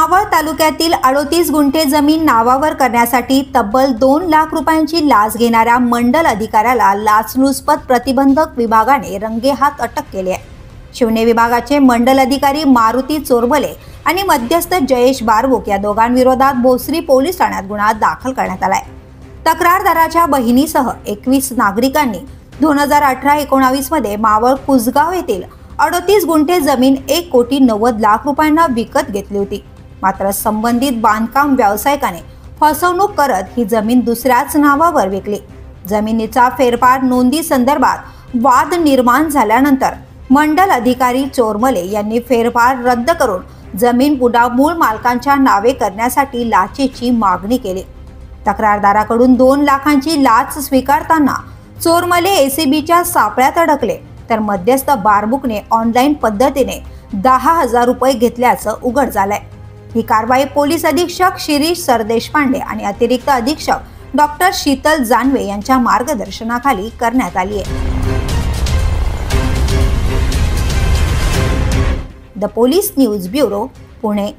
मावळ तालुक्यातील 38 गुंठे जमीन नावावर करण्यासाठी तब्बल 2 लाख रुपयांची लाच घेणाऱ्या मंडल अधिकाऱ्याला लाचलुचपत प्रतिबंधक विभागाने रंगेहात अटक केली आहे। शिवणे विभागाचे मंडल अधिकारी मारुती चोरमले आणि मध्यस्थ जयेश बारबुक या दोघांविरोधात भोसरी पोलीस ठाण्यात गुन्हा दाखल करण्यात आलाय। तक्रारदाराच्या बहिणीसह 21 नागरिकांनी 2018-19 मध्ये मावळ कुसगाव येथील 38 गुंठे जमीन 1,90,00,000 रुपयांना विकत घेतली होती। मात्र संबंधित बांधकाम व्यावसायिकाने फसवणूक करत ही जमीन दुसऱ्याच नावावर विकली। जमिनीचा फेरफार नोंदी संदर्भात वाद निर्माण झाल्यानंतर मंडल अधिकारी चोरमले यांनी फेरफार रद्द करून जमीन पुन्हा मूळ मालकांच्या नावे करण्यासाठी लाचेची मागणी केली। तक्रारदाराकडून 2 लाखांची लाच स्वीकारताना चोरमले एसीबीच्या सापळ्यात अडकले, तर मध्यस्थ बारबुकने ऑनलाईन पद्धतीने 10,000 रुपये घेतल्याचं उघड झालंय। ही कारवाई पोलीस अधीक्षक शिरीष सरदेशपांडे आणि अतिरिक्त अधीक्षक डॉक्टर शीतल जानवे यांच्या मार्गदर्शनाखाली करण्यात आली आहे। The police news bureau, Pune.